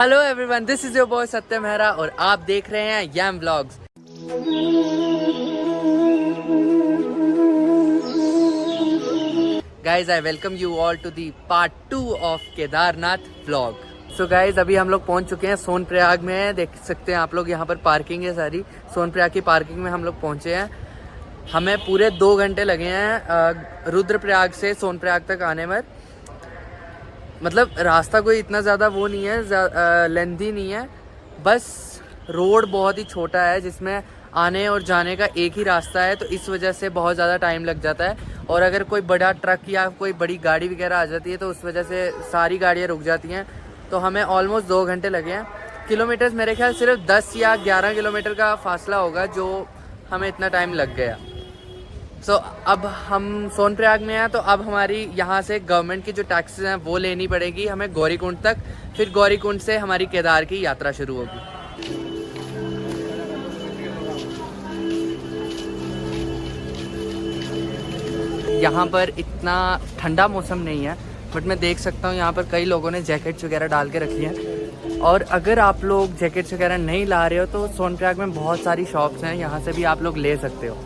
Hello everyone, this is your boy Satyam Mehra और आप देख रहे हैं yum vlogs. Guys I welcome you all to the part 2 of Kedarnath vlog. So guys अभी हम लोग पहुंच चुके हैं सोनप्रयाग में। देख सकते हैं आप लोग, यहाँ पर पार्किंग है सारी। सोनप्रयाग की पार्किंग में हम लोग पहुंचे हैं। हमें पूरे 2 घंटे लगे हैं रुद्रप्रयाग से सोनप्रयाग तक आने में। मतलब रास्ता कोई इतना ज़्यादा वो नहीं है, लेंथी नहीं है, बस रोड बहुत ही छोटा है जिसमें आने और जाने का एक ही रास्ता है, तो इस वजह से बहुत ज़्यादा टाइम लग जाता है। और अगर कोई बड़ा ट्रक या कोई बड़ी गाड़ी वगैरह आ जाती है तो उस वजह से सारी गाड़ियाँ रुक जाती हैं। तो हमें ऑलमोस्ट 2 घंटे लगे हैं। किलोमीटर्स मेरे ख्याल सिर्फ 10 या 11 किलोमीटर का फासला होगा जो हमें इतना टाइम लग गया। सो अब हम सोनप्रयाग में हैं, तो अब हमारी यहाँ से गवर्नमेंट की जो टैक्सेस हैं वो लेनी पड़ेगी हमें गौरीकुंड तक। फिर गौरीकुंड से हमारी केदार की यात्रा शुरू होगी। यहाँ पर इतना ठंडा मौसम नहीं है, बट मैं देख सकता हूँ यहाँ पर कई लोगों ने जैकेट्स वगैरह डाल के रखी हैं। और अगर आप लोग जैकेट्स वगैरह नहीं ला रहे हो तो सोनप्रयाग में बहुत सारी शॉप्स हैं, यहाँ से भी आप लोग ले सकते हो।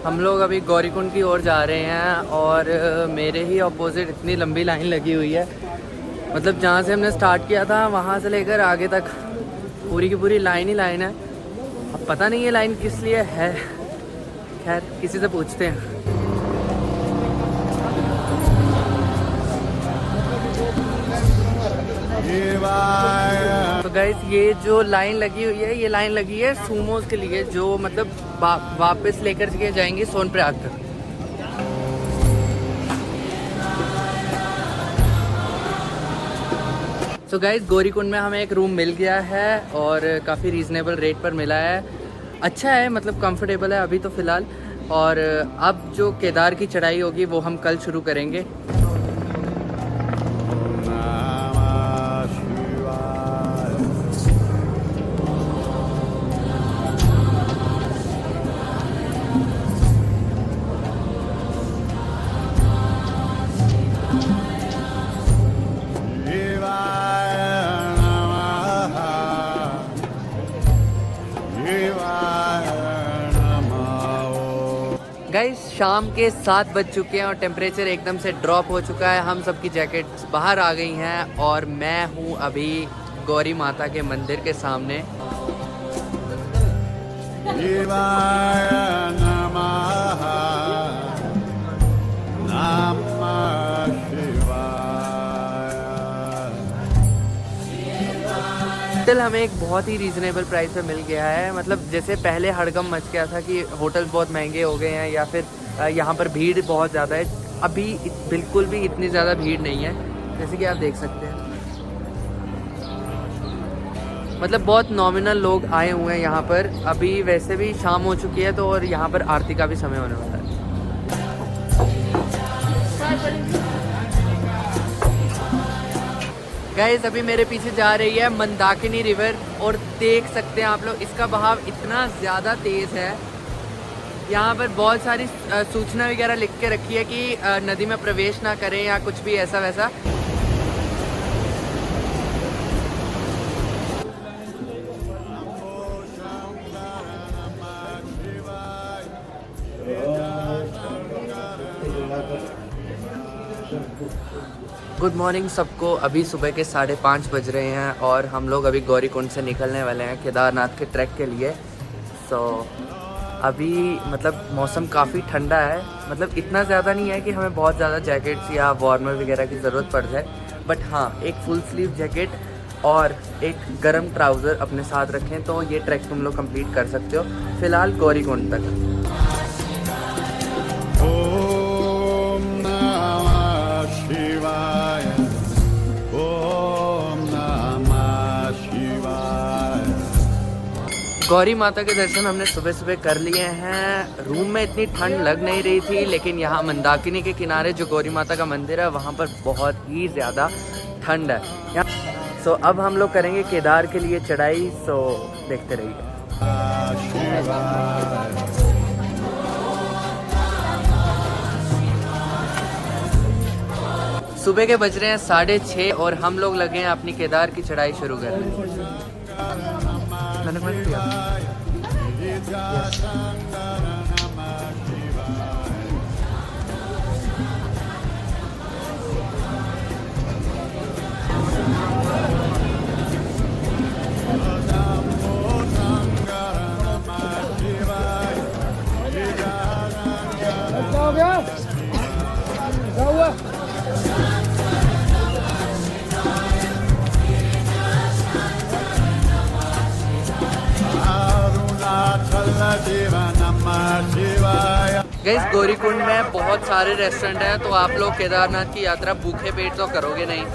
हम लोग अभी गौरीकुंड की ओर जा रहे हैं और मेरे ही ऑपोजिट इतनी लंबी लाइन लगी हुई है। मतलब जहाँ से हमने स्टार्ट किया था वहाँ से लेकर आगे तक पूरी की पूरी लाइन ही लाइन है। अब पता नहीं ये लाइन किस लिए है, खैर किसी से पूछते हैं। तो गाइस ये जो लाइन लगी हुई है, ये लाइन लगी है सूमोस के लिए, जो मतलब वापस लेकर के जाएंगे सोनप्रयाग तक। सो गाइस गौरीकुंड में हमें एक रूम मिल गया है और काफ़ी रीज़नेबल रेट पर मिला है। अच्छा है, मतलब कंफर्टेबल है अभी तो फ़िलहाल। और अब जो केदार की चढ़ाई होगी वो हम कल शुरू करेंगे। गाइस शाम के 7 बज चुके हैं और टेम्परेचर एकदम से ड्रॉप हो चुका है। हम सबकी जैकेट्स बाहर आ गई हैं और मैं हूँ अभी गौरी माता के मंदिर के सामने। होटल हमें एक बहुत ही रीज़नेबल प्राइस पे मिल गया है। मतलब जैसे पहले हड़कंप मच गया था कि होटल्स बहुत महंगे हो गए हैं या फिर यहाँ पर भीड़ बहुत ज़्यादा है, अभी बिल्कुल भी इतनी ज़्यादा भीड़ नहीं है, जैसे कि आप देख सकते हैं। मतलब बहुत नॉमिनल लोग आए हुए हैं यहाँ पर। अभी वैसे भी शाम हो चुकी है तो और यहाँ पर आरती का भी समय होने वाला है। गाइस अभी मेरे पीछे जा रही है मंदाकिनी रिवर और देख सकते हैं आप लोग इसका बहाव इतना ज़्यादा तेज़ है। यहाँ पर बहुत सारी सूचना वगैरह लिख के रखी है कि नदी में प्रवेश ना करें या कुछ भी ऐसा वैसा। गुड मॉर्निंग सबको। अभी सुबह के 5:30 बज रहे हैं और हम लोग अभी गौरीकुंड से निकलने वाले हैं केदारनाथ के ट्रैक के लिए। अभी मतलब मौसम काफ़ी ठंडा है, मतलब इतना ज़्यादा नहीं है कि हमें बहुत ज़्यादा जैकेट्स या वार्मर वगैरह की ज़रूरत पड़ जाए, बट हाँ एक फुल स्लीव जैकेट और एक गर्म ट्राउज़र अपने साथ रखें तो ये ट्रैक तुम लोग कंप्लीट कर सकते हो। फ़िलहाल गौरीकुंड तक। ओम नमः शिवाय, ओम नमः शिवाय। गौरी माता के दर्शन हमने सुबह सुबह कर लिए हैं। रूम में इतनी ठंड लग नहीं रही थी, लेकिन यहाँ मंदाकिनी के किनारे जो गौरी माता का मंदिर है वहाँ पर बहुत ही ज़्यादा ठंड है। सो अब हम लोग करेंगे केदार के लिए चढ़ाई। सो देखते रहिए। सुबह के बज रहे हैं 6:30 और हम लोग लगे हैं अपनी केदार की चढ़ाई शुरू करने। मैंने कहा किया। हो गया क्या हुआ? गाइस गौरीकुंड में बहुत सारे रेस्टोरेंट हैं, तो आप लोग केदारनाथ की यात्रा भूखे पेट तो करोगे नहीं।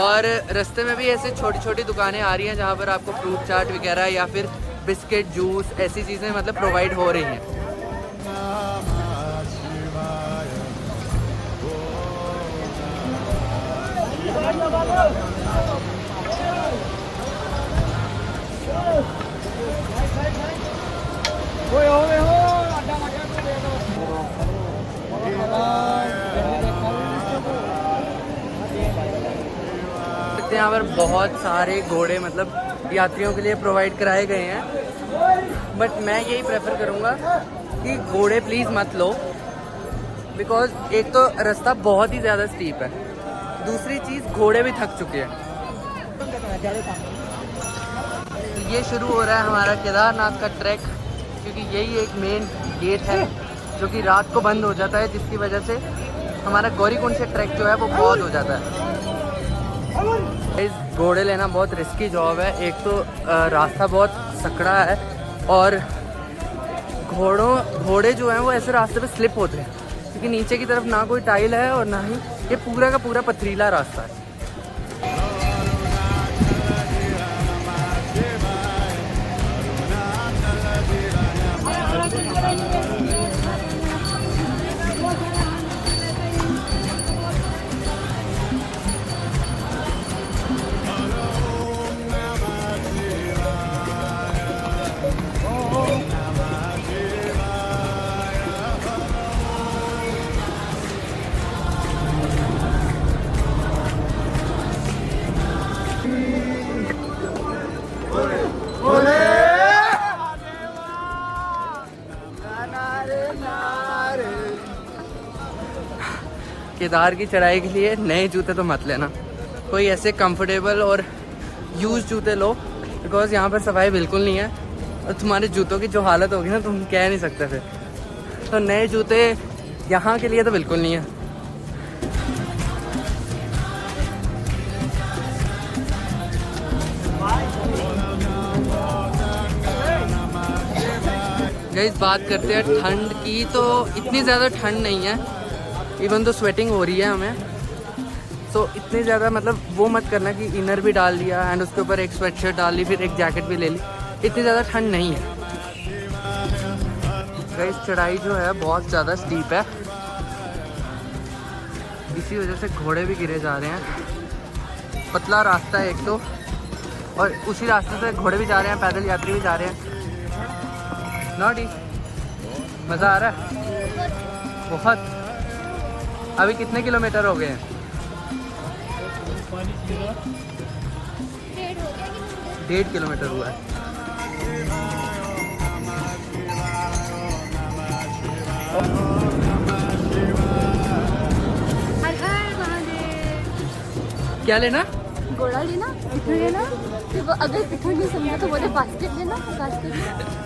और रास्ते में भी ऐसे छोटी छोटी दुकानें आ रही हैं जहाँ पर आपको फ्रूट चाट वगैरह या फिर बिस्किट जूस ऐसी चीज़ें मतलब प्रोवाइड हो रही हैं। यहाँ पर बहुत सारे घोड़े मतलब यात्रियों के लिए प्रोवाइड कराए गए हैं, बट मैं यही प्रेफर करूँगा कि घोड़े प्लीज़ मत लो, बिकॉज एक तो रास्ता बहुत ही ज़्यादा स्टीप है, दूसरी चीज़ घोड़े भी थक चुके हैं। ये शुरू हो रहा है हमारा केदारनाथ का ट्रैक, क्योंकि यही एक मेन गेट है जो कि रात को बंद हो जाता है, जिसकी वजह से हमारा गौरीकुंड से ट्रैक जो है वो बहुत हो जाता है। इस घोड़े लेना बहुत रिस्की जॉब है, एक तो रास्ता बहुत सकड़ा है और घोड़े जो हैं वो ऐसे रास्ते पे स्लिप होते हैं, क्योंकि नीचे की तरफ ना कोई टाइल है और ना ही ये पूरा का पूरा पथरीला रास्ता है। केदार की चढ़ाई के लिए नए जूते तो मत लेना, कोई ऐसे कंफर्टेबल और यूज जूते लो, बिकॉज यहाँ पर सफाई बिल्कुल नहीं है और तुम्हारे जूतों की जो हालत होगी ना तुम कह नहीं सकते फिर। तो नए जूते यहाँ के लिए तो बिल्कुल नहीं है। गाइस बात करते हैं ठंड की, तो इतनी ज़्यादा ठंड नहीं है, इवन तो स्वेटिंग हो रही है हमें, तो इतनी ज़्यादा मतलब वो मत करना कि इनर भी डाल लिया एंड उसके ऊपर एक स्वेट शर्ट डाल ली फिर एक जैकेट भी ले ली, इतनी ज़्यादा ठंड नहीं है। गाइस चढ़ाई जो है बहुत ज़्यादा स्टीप है, इसी वजह से घोड़े भी गिरे जा रहे हैं। पतला रास्ता है एक तो, और उसी रास्ते से घोड़े भी जा रहे हैं, पैदल यात्री भी जा रहे हैं। नॉटी मज़ा आ रहा है बहुत। अभी कितने किलोमीटर हो गए हैं? 1.5 किलोमीटर हुआ है। क्या लेना? घोड़ा लेना, पिठू लेना, फिर वो अगर पिठू नहीं समझा तो बोले बास्केट लेना, बास्केट लेना।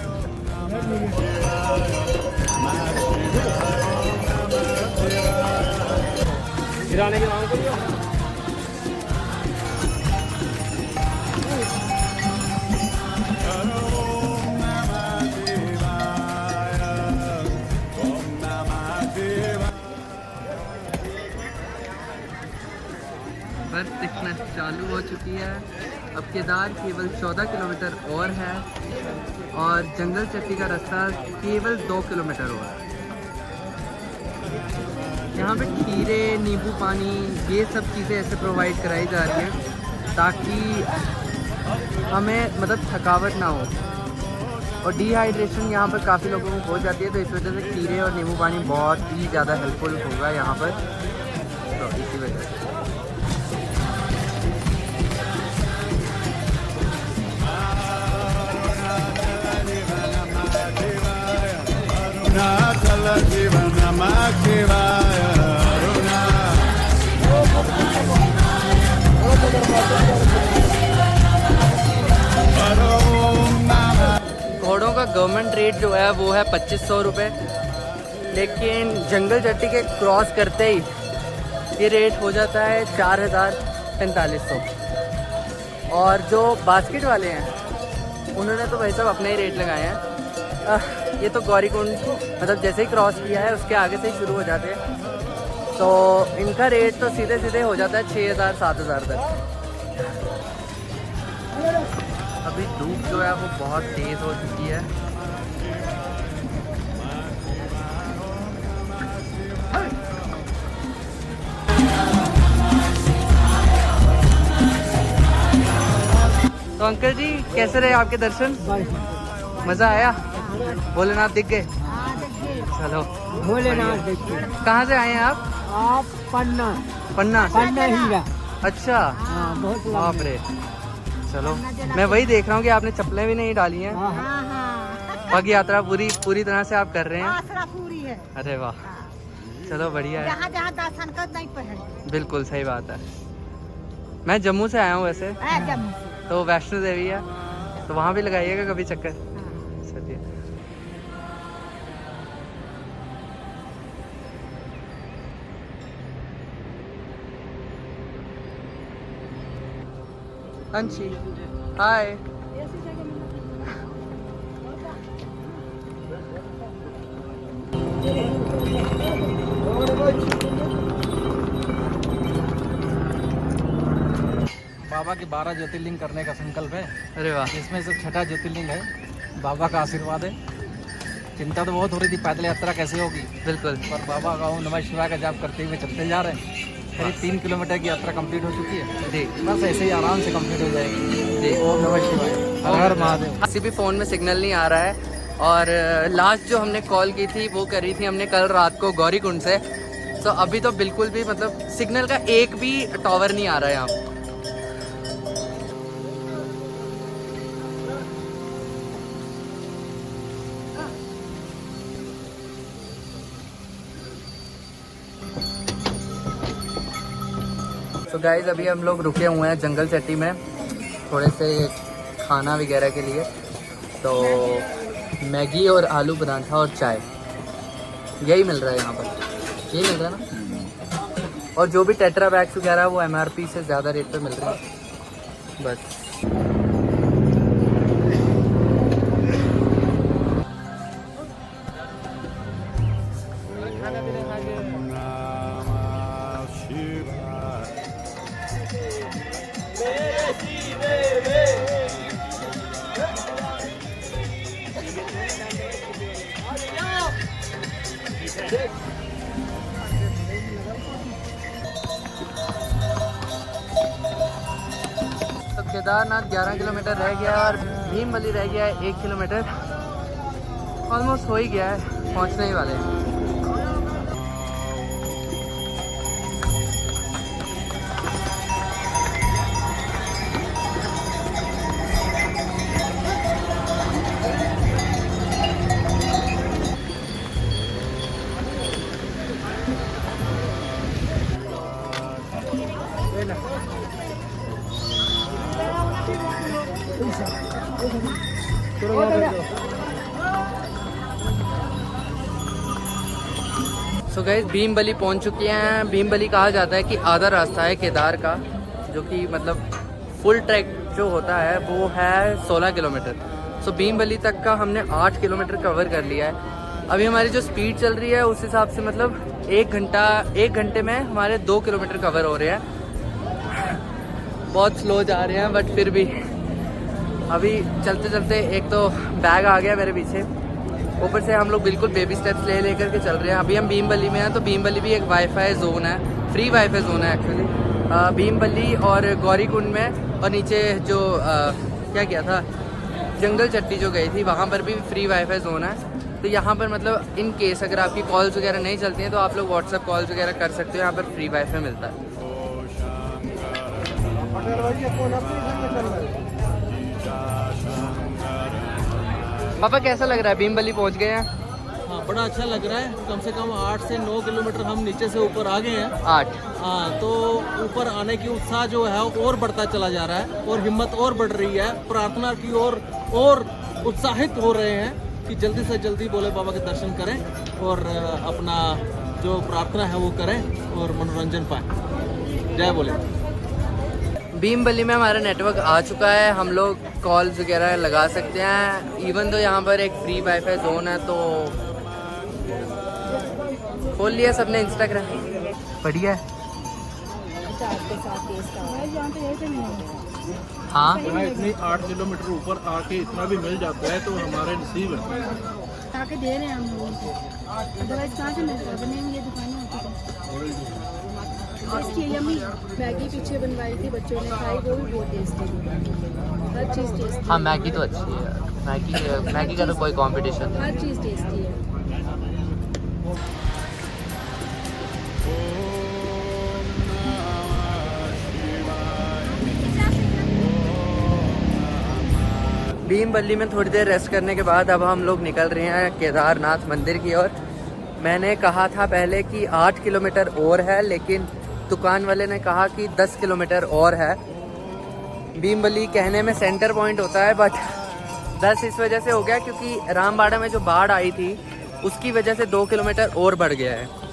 गिराने की मांग करियो। चालू हो चुकी है। अब केदार केवल 14 किलोमीटर और है और जंगल चट्टी का रास्ता केवल 2 किलोमीटर और है। यहाँ पे खीरे, नींबू पानी, ये सब चीज़ें ऐसे प्रोवाइड कराई जा रही हैं ताकि हमें मतलब थकावट ना हो। और डिहाइड्रेशन यहाँ पर काफ़ी लोगों को हो जाती है, तो इस वजह से खीरे और नींबू पानी बहुत ही ज़्यादा हेल्पफुल होगा यहाँ पर, तो इसी वजह से। अरुणाचल जीवनमा शिवाय अरुणा घोड़ों का गवर्नमेंट रेट जो है वो है 2500 रुपये, लेकिन जंगल चट्टी के क्रॉस करते ही ये रेट हो जाता है 4500। और जो बास्केट वाले हैं उन्होंने तो भाई साहब अपने ही रेट लगाए हैं। ये तो गौरीकुंड मतलब जैसे ही क्रॉस किया है उसके आगे से ही शुरू हो जाते हैं, तो इनका रेट तो सीधे सीधे हो जाता है 6000-7000 तक। अभी धूप जो है वो बहुत तेज़ हो चुकी है। तो अंकल जी कैसे रहे आपके दर्शन? मज़ा आया? भोलेनाथ दिख गए? चलो भोलेनाथ देखिए। कहाँ से आए हैं आप? पन्ना पन्ना से? पन्ना हीरा। अच्छा, बहुत बाप रे। चलो मैं वही देख रहा हूँ कि आपने चप्पलें भी नहीं डाली हैं। पग यात्रा पूरी तरह से आप कर रहे हैं? पूरी है। अरे वाह, चलो बढ़िया है। जहाँ जहाँ दर्शन कर नहीं पहले। बिल्कुल सही बात है। मैं जम्मू से आया हूँ वैसे, जम्मू से। तो वैष्णो देवी है, तो वहाँ भी लगाइएगा कभी चक्कर। चलिए। अंशी हाय। बाबा के 12 ज्योतिर्लिंग करने का संकल्प है। अरे वाह, इसमें से छठा ज्योतिर्लिंग है। बाबा का आशीर्वाद है। चिंता तो बहुत हो रही थी पैदल यात्रा कैसे होगी, बिल्कुल। पर बाबा का ओम नमः शिवाय का जाप करते हुए चलते जा रहे हैं। करीब 3 किलोमीटर की यात्रा कंप्लीट हो चुकी है जी बस ऐसे ही आराम से कंप्लीट हो जाएगी। जी। ओम नमः शिवाय, हर हर महादेव। किसी भी फ़ोन में सिग्नल नहीं आ रहा है। और लास्ट जो हमने कॉल की थी वो करी थी हमने कल रात को गौरीकुंड से, तो अभी तो बिल्कुल भी मतलब सिग्नल का एक भी टावर नहीं आ रहा है यहाँ पे। तो गाइज अभी हम लोग रुके हुए हैं जंगल चट्टी में थोड़े से खाना वगैरह के लिए, तो मैगी और आलू पराठा और चाय यही मिल रहा है यहाँ पर, यही मिल रहा है ना। और जो भी टेट्रा बैग्स वगैरह है वो MRP से ज़्यादा रेट पे मिल रहे हैं बस। तो केदारनाथ 11 किलोमीटर रह गया और भीमबली रह गया है 1 किलोमीटर। ऑलमोस्ट हो ही गया है, पहुंचने ही वाले हैं। सो गाइस भीमबली पहुंच चुके हैं। भीमबली कहा जाता है कि आधा रास्ता है केदार का, जो कि मतलब फुल ट्रैक जो होता है वो है 16 किलोमीटर। सो भीमबली तक का हमने 8 किलोमीटर कवर कर लिया है। अभी हमारी जो स्पीड चल रही है उस हिसाब से मतलब 1 घंटे में हमारे 2 किलोमीटर कवर हो रहे हैं। बहुत स्लो जा रहे हैं, बट फिर भी अभी चलते चलते एक तो बैग आ गया मेरे पीछे, ऊपर से हम लोग बिल्कुल बेबी स्टेप्स ले लेकर के चल रहे हैं। अभी हम भीमबली में हैं, तो भीमबली भी एक वाईफाई जोन है, फ्री वाईफाई जोन है एक्चुअली। भीमबली और गौरीकुंड में, और नीचे जो क्या था, जंगल चट्टी जो गई थी, वहाँ पर भी फ्री वाईफाई जोन है। तो यहाँ पर मतलब इन केस अगर आपकी कॉल्स वगैरह नहीं चलती हैं तो आप लोग व्हाट्सएप कॉल्स वगैरह कर सकते हो, यहाँ पर फ्री वाईफाई मिलता है। पापा कैसा लग रहा है, भीमबली पहुँच गए हैं? हाँ, बड़ा अच्छा लग रहा है। कम से कम 8 से 9 किलोमीटर हम नीचे से ऊपर आ गए हैं। 8। हाँ, तो ऊपर आने की उत्साह जो है और बढ़ता चला जा रहा है और हिम्मत और बढ़ रही है। प्रार्थना की ओर और उत्साहित हो रहे हैं कि जल्दी से जल्दी भोले बाबा के दर्शन करें और अपना जो प्रार्थना है वो करें और मनोरंजन पाएं। जय भोले। भीमबली में हमारा नेटवर्क आ चुका है, हम लोग कॉल्स वगैरह लगा सकते हैं। इवन तो यहाँ पर एक फ्री वाईफाई जोन है, तो खोल लिया सबने इंस्टाग्राम। बढ़िया है। हाँ, इतनी 8 किलोमीटर ऊपर आके इतना भी मिल जाता है तो हमारे नसीब है। ताकि दे रहे हैं हम लोगों को, अदरवाइज कहाँ से मिलता है? बने ये दुकानें होती है। यम्मी मैगी पीछे बनवाई थी, बच्चों ने खाई, वो भी बहुत टेस्टी थी। हर चीज़ टेस्टी। हाँ, मैगी तो अच्छी है। मैगी का तो कोई कंपटीशन नहीं। हर चीज़ टेस्टी है। भीमबली में थोड़ी देर रेस्ट करने के बाद अब हम लोग निकल रहे हैं केदारनाथ मंदिर की ओर। मैंने कहा था पहले कि 8 किलोमीटर और है, लेकिन दुकान वाले ने कहा कि 10 किलोमीटर और है। भीमबली कहने में सेंटर पॉइंट होता है, बट 10 इस वजह से हो गया क्योंकि रामबाड़ा में जो बाढ़ आई थी उसकी वजह से 2 किलोमीटर और बढ़ गया है।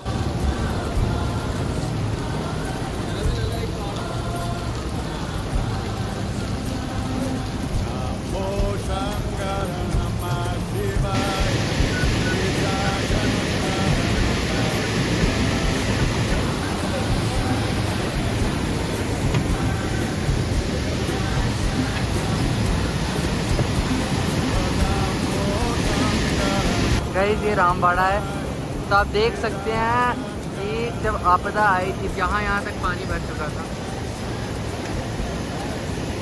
गाइस ये रामबाड़ा है, तो आप देख सकते हैं कि जब आपदा आई थी यहाँ तक पानी भर चुका था,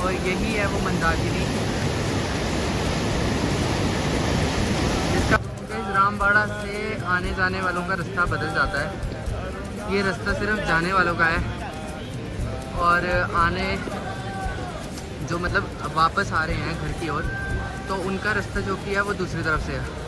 और यही है वो मंदाकिनी जिसका गाइस रामबाड़ा से आने जाने वालों का रास्ता बदल जाता है। ये रास्ता सिर्फ जाने वालों का है, और आने जो मतलब वापस आ रहे हैं घर की ओर, तो उनका रास्ता जो कि है वो दूसरी तरफ से है।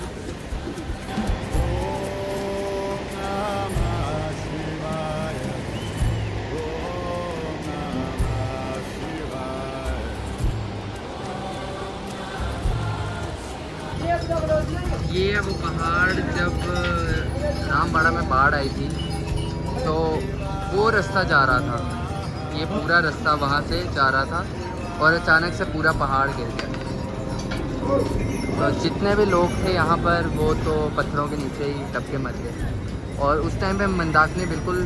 ये है वो पहाड़, जब रामबाड़ा में बाढ़ आई थी तो वो रास्ता जा रहा था, ये पूरा रास्ता वहाँ से जा रहा था, और अचानक से पूरा पहाड़ गिर गया। तो जितने भी लोग थे यहाँ पर वो तो पत्थरों के नीचे ही दब के मर गए, और उस टाइम पे मंदाकिनी बिल्कुल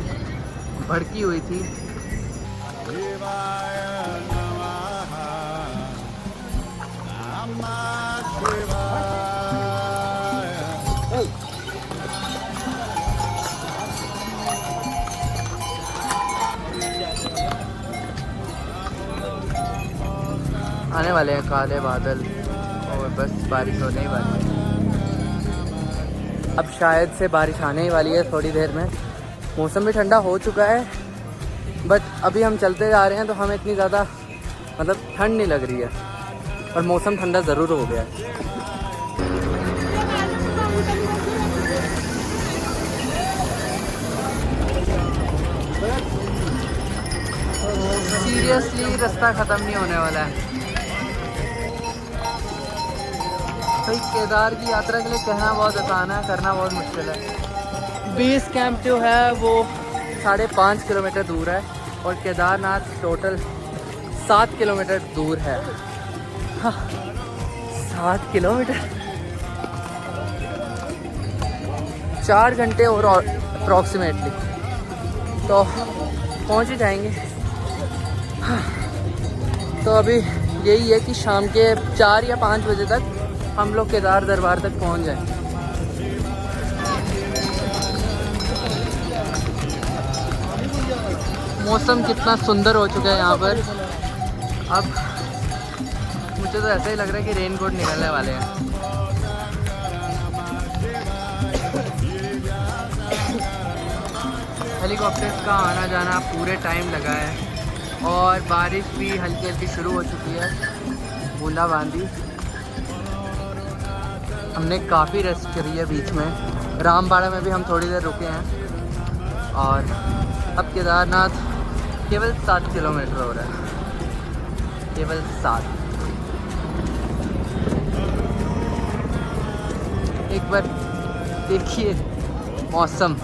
भड़की हुई थी। आने वाले हैं काले बादल, और बस बारिश होने ही वाली है। अब शायद से बारिश आने ही वाली है थोड़ी देर में। मौसम भी ठंडा हो चुका है, बट अभी हम चलते जा रहे हैं तो हमें इतनी ज़्यादा मतलब ठंड नहीं लग रही है, और मौसम ठंडा ज़रूर हो गया है। सीरियसली रास्ता ख़त्म नहीं होने वाला है भाई। केदार की यात्रा के लिए कहना बहुत आसान है, करना बहुत मुश्किल है। बेस कैंप जो है वो 5.5 किलोमीटर दूर है, और केदारनाथ टोटल 7 किलोमीटर दूर है। हाँ, 7 किलोमीटर, 4 घंटे और अप्रॉक्सीमेटली तो पहुंच ही जाएंगे। हाँ, तो अभी यही है कि शाम के 4 या 5 बजे तक हम लोग केदार दरबार तक पहुंच जाएं। मौसम कितना सुंदर हो चुका है यहाँ पर। अब मुझे तो ऐसा ही लग रहा है कि रेनकोट निकलने वाले हैं। हेलीकॉप्टर्स का आना जाना पूरे टाइम लगा है और बारिश भी हल्की हल्की शुरू हो चुकी है, बूंदाबांदी। हमने काफ़ी रेस्ट करी है बीच में। रामबाड़ा में भी हम थोड़ी देर रुके हैं और अब केदारनाथ केवल 7 किलोमीटर हो रहा है, केवल 7। एक बार देखिए मौसम,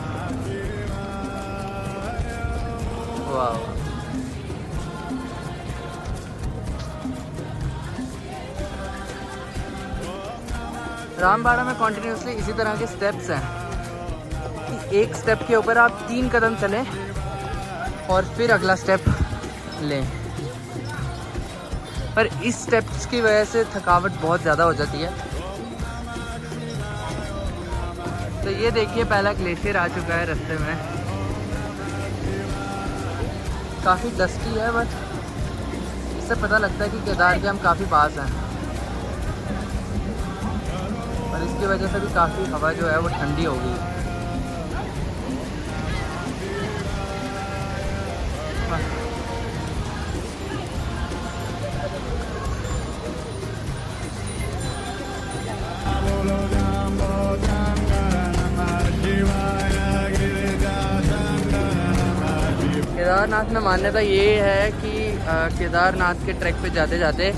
वाह। रामबाड़ा में कॉन्टिन्यूसली इसी तरह के स्टेप्स हैं कि एक स्टेप के ऊपर आप 3 कदम चलें और फिर अगला स्टेप लें। पर इस स्टेप्स की वजह से थकावट बहुत ज़्यादा हो जाती है। तो ये देखिए पहला ग्लेशियर आ चुका है रास्ते में। काफ़ी डस्टी है बट इससे पता लगता है कि केदार के हम काफ़ी पास हैं। और इसकी वजह से भी काफ़ी हवा जो है वो ठंडी हो गई। केदारनाथ में मान्यता ये है कि केदारनाथ के ट्रैक पे जाते जाते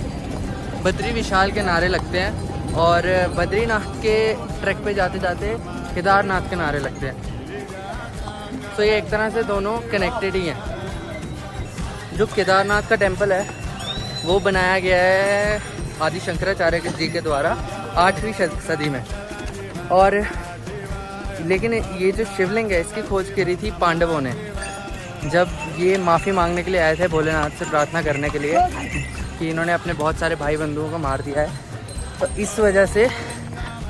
बद्री विशाल के नारे लगते हैं और बद्रीनाथ के ट्रैक पे जाते जाते केदारनाथ के नारे लगते हैं। तो ये एक तरह से दोनों कनेक्टेड ही हैं। जो केदारनाथ का टेम्पल है वो बनाया गया है आदि शंकराचार्य जी के द्वारा 8वीं सदी में। और लेकिन ये जो शिवलिंग है इसकी खोज करी थी पांडवों ने, जब ये माफ़ी मांगने के लिए आए थे भोलेनाथ से, प्रार्थना करने के लिए कि इन्होंने अपने बहुत सारे भाई बंधुओं को मार दिया है। तो इस वजह से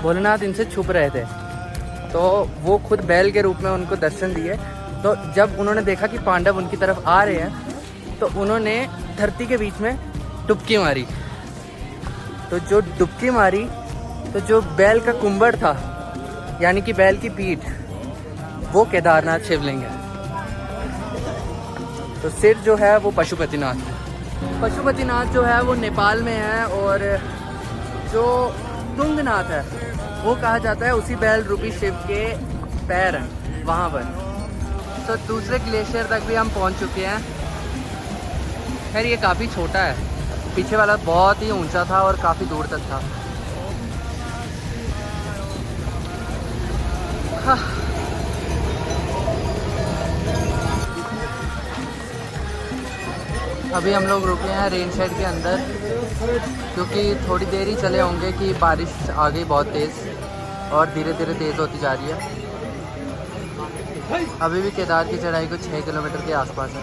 भोलेनाथ इनसे छुप रहे थे, तो वो खुद बैल के रूप में उनको दर्शन दिए। तो जब उन्होंने देखा कि पांडव उनकी तरफ आ रहे हैं तो उन्होंने धरती के बीच में डुबकी मारी। तो जो डुबकी मारी तो जो बैल का कुंभड़ था यानी कि बैल की पीठ, वो केदारनाथ शिवलिंग है। तो सिर जो है वो पशुपतिनाथ है। पशुपतिनाथ जो है वो नेपाल में है और जो तुंगनाथ है वो कहा जाता है उसी बैल रूपी शिव के पैर हैं वहाँ पर। तो दूसरे ग्लेशियर तक भी हम पहुँच चुके हैं। खैर ये काफ़ी छोटा है, पीछे वाला बहुत ही ऊंचा था और काफ़ी दूर तक था। हाँ। अभी हम लोग रुके हैं रेन शेड के अंदर क्योंकि थोड़ी देर ही चले होंगे कि बारिश आ गई बहुत तेज़ और धीरे धीरे तेज़ होती जा रही है। अभी भी केदार की चढ़ाई को 6 किलोमीटर के आसपास है।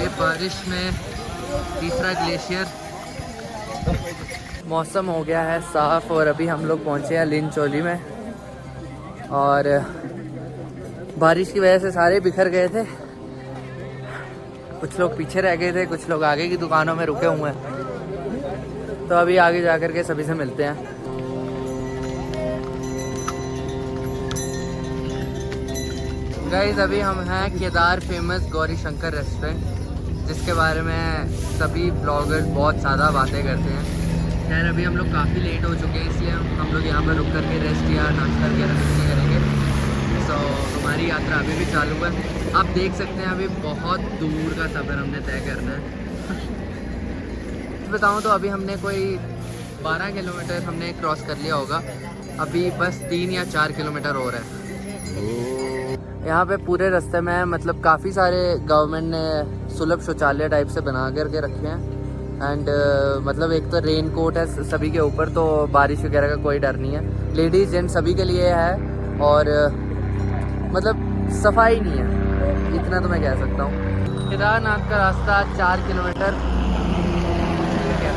ये बारिश में तीसरा ग्लेशियर। मौसम हो गया है साफ़ और अभी हम लोग पहुँचे हैं लिनचोली में और बारिश की वजह से सारे बिखर गए थे। कुछ लोग पीछे रह गए थे, कुछ लोग आगे की दुकानों में रुके हुए हैं। तो अभी आगे जा कर के सभी से मिलते हैं। गाइस अभी हम हैं केदार फेमस गौरी शंकर रेस्टोरेंट, जिसके बारे में सभी ब्लॉगर्स बहुत ज़्यादा बातें करते हैं। खैर अभी हम लोग काफ़ी लेट हो चुके हैं, इसलिए हम लोग यहाँ पर रुक करके रेस्ट या नाश्ता वगैरह नहीं करेंगे। तो हमारी यात्रा अभी भी चालू है। आप देख सकते हैं अभी बहुत दूर का सफ़र हमने तय करना है। बताऊँ तो अभी हमने कोई 12 किलोमीटर हमने क्रॉस कर लिया होगा। अभी बस 3 या 4 किलोमीटर हो रहा है। यहाँ पे पूरे रास्ते में मतलब काफ़ी सारे गवर्नमेंट ने सुलभ शौचालय टाइप से बना करके रखे हैं। एंड मतलब एक तो रेन कोट है सभी के ऊपर, तो बारिश वगैरह का कोई डर नहीं है। लेडीज़ जेंट्स सभी के लिए है और मतलब सफाई नहीं है, इतना तो मैं कह सकता हूँ। केदारनाथ का रास्ता 4 किलोमीटर ठीक है,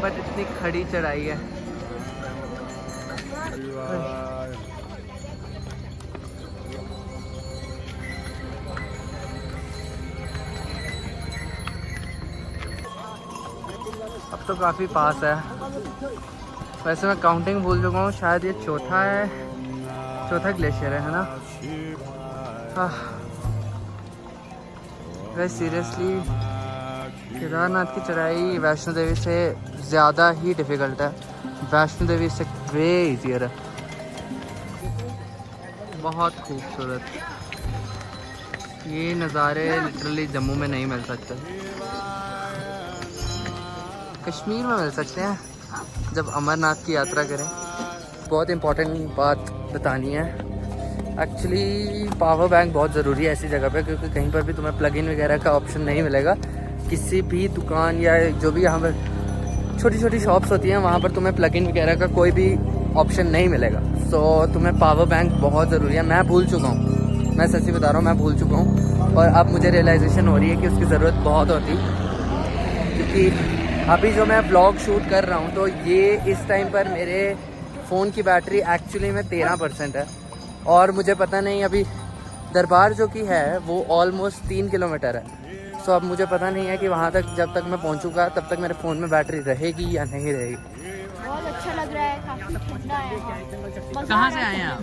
बट इतनी खड़ी चढ़ाई है। अब तो काफ़ी पास है। वैसे मैं काउंटिंग भूल चुका हूँ, शायद ये चौथा ग्लेशियर है ना। वैसे सीरियसली केदारनाथ की चढ़ाई वैष्णो देवी से ज़्यादा ही डिफ़िकल्ट है। वैष्णो देवी से वे ईजियर है। बहुत खूबसूरत, ये नज़ारे लिटरली जम्मू में नहीं मिल सकते, कश्मीर में मिल सकते हैं जब अमरनाथ की यात्रा करें। बहुत इम्पोर्टेंट बात बतानी है, एक्चुअली पावर बैंक बहुत ज़रूरी है ऐसी जगह पे, क्योंकि कहीं पर भी तुम्हें प्लग इन वगैरह का ऑप्शन नहीं मिलेगा। किसी भी दुकान या जो भी यहाँ पर छोटी छोटी शॉप्स होती हैं वहाँ पर तुम्हें प्लग इन वगैरह का कोई भी ऑप्शन नहीं मिलेगा। सो तुम्हें पावर बैंक बहुत ज़रूरी है। मैं भूल चुका हूँ, मैं सच्ची बता रहा हूँ, मैं भूल चुका हूँ, और अब मुझे रियलाइजेशन हो रही है कि उसकी ज़रूरत बहुत होती, क्योंकि अभी जो मैं व्लॉग शूट कर रहा हूँ तो ये इस टाइम पर मेरे फ़ोन की बैटरी एक्चुअली में 13% है, और मुझे पता नहीं अभी दरबार जो की है वो ऑलमोस्ट 3 किलोमीटर है। सो अब मुझे पता नहीं है कि वहाँ तक जब तक मैं पहुँचूँगा तब तक मेरे फ़ोन में बैटरी रहेगी या नहीं रहेगी। बहुत अच्छा लग रहा है, काफी ठंडा है। कहाँ से आए हैं आप?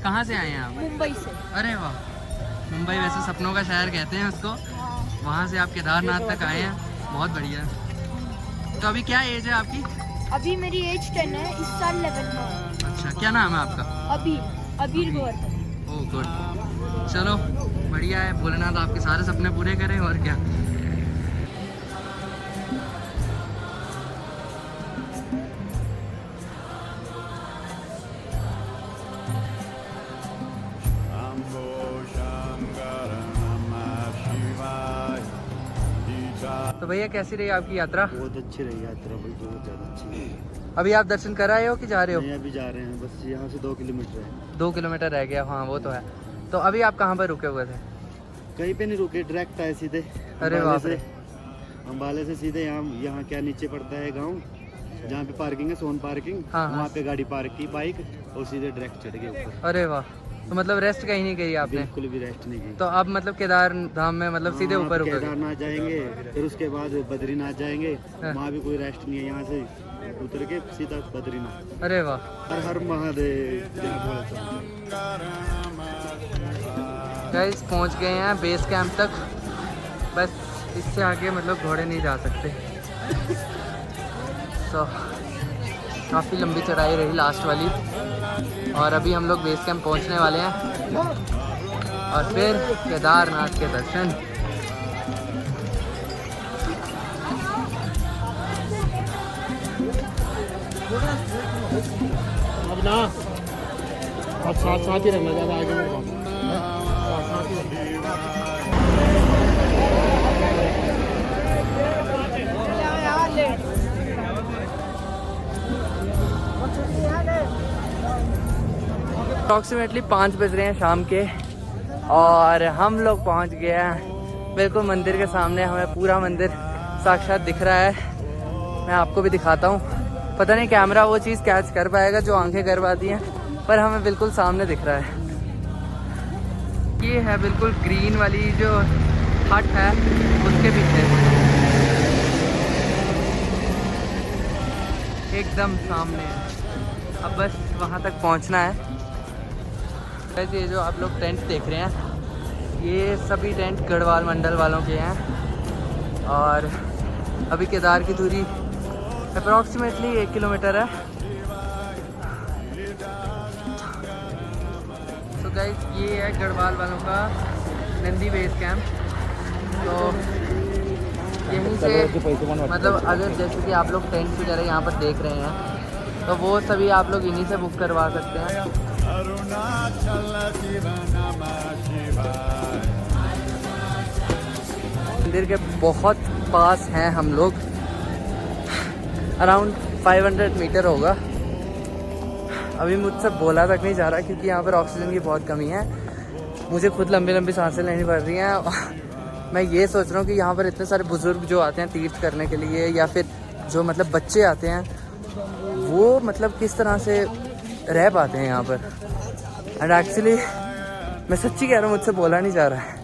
कहाँ से आए हैं आप? मुंबई से। अरे वाह, मुंबई वैसे सपनों का शहर कहते हैं उसको। वहाँ से आप केदारनाथ तक आए हैं, बहुत बढ़िया। तो अभी क्या एज है आपकी? अभी मेरी एज 10 है, इस साल 11 में। अच्छा, क्या नाम है आपका? अबीर गोवर्धन। ओह गुड, चलो बढ़िया है। भोलेनाथ आपके सारे सपने पूरे करें, और क्या। तो भैया कैसी रही आपकी यात्रा? बहुत अच्छी रही यात्रा भाई, बहुत ज़्यादा अच्छी। अभी आप दर्शन कर आए हो कि जा रहे हो? नहीं, अभी जा रहे हैं, बस यहाँ से 2 किलोमीटर है। 2 किलोमीटर रह गया, हाँ वो तो है। तो अभी आप कहाँ पर रुके हुए थे? कहीं पे नहीं रुके, डायरेक्ट आए सीधे। अरे बाप रे। अम्बाले से सीधे यहाँ क्या नीचे पड़ता है गांव, जहाँ पे पार्किंग है, सोन पार्किंग, हाँ, वहाँ पे गाड़ी पार्क की बाइक, और सीधे डायरेक्ट चढ़ गए ऊपर। अरे वाह, तो मतलब रेस्ट कहीं नहीं की आपने? बिल्कुल भी रेस्ट नहीं की। तो अब मतलब केदार धाम में मतलब सीधे ऊपर रुके? केदारनाथ जाएंगे, फिर उसके बाद बद्रीनाथ जाएंगे, हाँ। वहाँ भी कोई रेस्ट नहीं है। यहाँ से उतर के सीधा बद्रीनाथ। अरे वाह, हर महादेव। गाइस पहुंच गए हैं बेस कैंप तक, बस इससे आगे मतलब घोड़े नहीं जा सकते। तो काफ़ी लंबी चढ़ाई रही लास्ट वाली, और अभी हम लोग बेस कैंप पहुंचने वाले हैं, और फिर केदारनाथ के दर्शन। अब ना और साथ ही रहना, ज़्यादा आगे मत भागो। अप्रॉक्सीमेटली 5 बज रहे हैं शाम के, और हम लोग पहुंच गए हैं बिल्कुल मंदिर के सामने। हमें पूरा मंदिर साक्षात दिख रहा है, मैं आपको भी दिखाता हूँ। पता नहीं कैमरा वो चीज़ कैच कर पाएगा जो आंखें कर पाती हैं, पर हमें बिल्कुल सामने दिख रहा है। ये है बिल्कुल ग्रीन वाली जो हट है उसके पीछे, एकदम सामने। अब बस वहाँ तक पहुँचना है। वैसे ये जो आप लोग टेंट देख रहे हैं, ये सभी टेंट गढ़वाल मंडल वालों के हैं, और अभी केदार की दूरी अप्रॉक्सीमेटली 1 किलोमीटर है। तो गाइस ये है गढ़वाल वालों का नंदी बेस कैंप। तो यहीं से मतलब अगर जैसे कि आप लोग टेंट वगैरह यहाँ पर देख रहे हैं, तो वो सभी आप लोग इन्हीं से बुक करवा सकते हैं। मंदिर के बहुत पास हैं हम लोग, अराउंड 500 मीटर होगा। अभी मुझसे बोला तक नहीं जा रहा क्योंकि यहाँ पर ऑक्सीजन की बहुत कमी है। मुझे खुद लंबी लंबी सांसें लेनी पड़ रही हैं। मैं ये सोच रहा हूँ कि यहाँ पर इतने सारे बुज़ुर्ग जो आते हैं तीर्थ करने के लिए, या फिर जो मतलब बच्चे आते हैं, वो मतलब किस तरह से रह पाते हैं यहाँ पर। एंड एक्चुअली मैं सच्ची कह रहा हूँ, मुझसे बोला नहीं जा रहा है।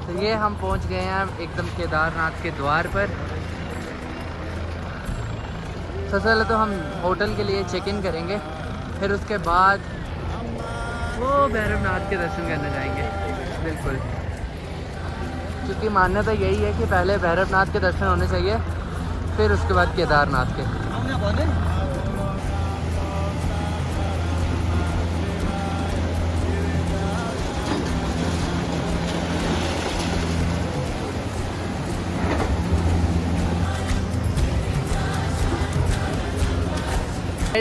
तो ये हम पहुँच गए हैं एकदम केदारनाथ के द्वार पर। सबसे पहले तो हम होटल के लिए चेक इन करेंगे, फिर उसके बाद वो भैरवनाथ के दर्शन करने जाएंगे। बिल्कुल, क्योंकि मान्यता यही है कि पहले भैरवनाथ के दर्शन होने चाहिए, फिर उसके बाद केदारनाथ के।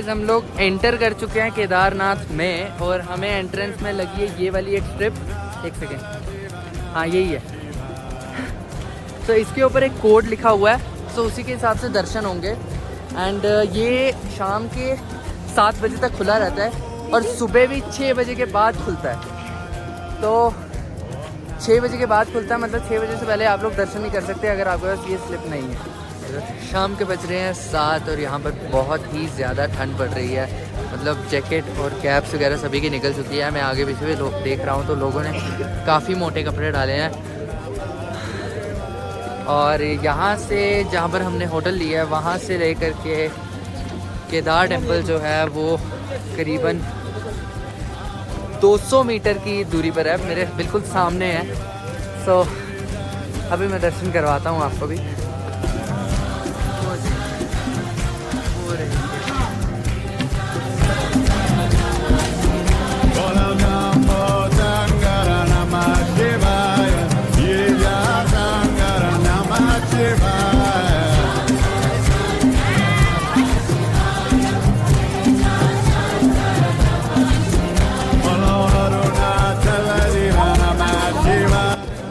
हम लोग एंटर कर चुके हैं केदारनाथ में और हमें एंट्रेंस में लगी है ये वाली एक स्ट्रिप। एक सेकेंड, हाँ यही है। तो इसके ऊपर एक कोड लिखा हुआ है, तो उसी के हिसाब से दर्शन होंगे। एंड ये शाम के 7 बजे तक खुला रहता है और सुबह भी 6 बजे के बाद खुलता है। तो 6 बजे के बाद खुलता है, मतलब 6 बजे से पहले आप लोग दर्शन नहीं कर सकते अगर आपके पास ये स्लिप नहीं है। शाम के बज रहे हैं 7 और यहाँ पर बहुत ही ज़्यादा ठंड पड़ रही है। मतलब जैकेट और कैप्स वगैरह सभी की निकल चुकी है। मैं आगे पीछे भी लोग देख रहा हूँ तो लोगों ने काफ़ी मोटे कपड़े डाले हैं। और यहाँ से जहाँ पर हमने होटल लिया है वहाँ से लेकर के केदार टेम्पल जो है वो करीबन 200 मीटर की दूरी पर है, मेरे बिल्कुल सामने है। सो अभी मैं दर्शन करवाता हूँ आपको भी।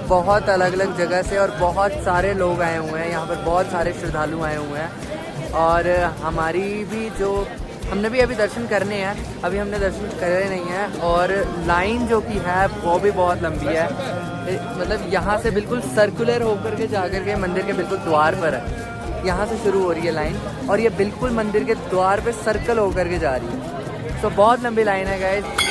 बहुत अलग अलग जगह से और बहुत सारे लोग आए हुए हैं यहाँ पर, बहुत सारे श्रद्धालु आए हुए हैं। और हमारी भी जो हमने भी अभी दर्शन करने हैं, अभी हमने दर्शन करे नहीं हैं। और लाइन जो की है वो भी बहुत लंबी है, मतलब यहाँ से बिल्कुल सर्कुलर होकर के जा कर के मंदिर के बिल्कुल द्वार पर है। यहाँ से शुरू हो रही है लाइन और ये बिल्कुल मंदिर के द्वार पे सर्कल होकर के जा रही है। तो बहुत लंबी लाइन है गाइस।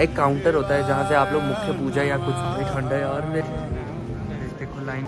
एक काउंटर होता है जहाँ से आप लोग मुख्य पूजा या कुछ भी ठंडा है। और देखो लाइन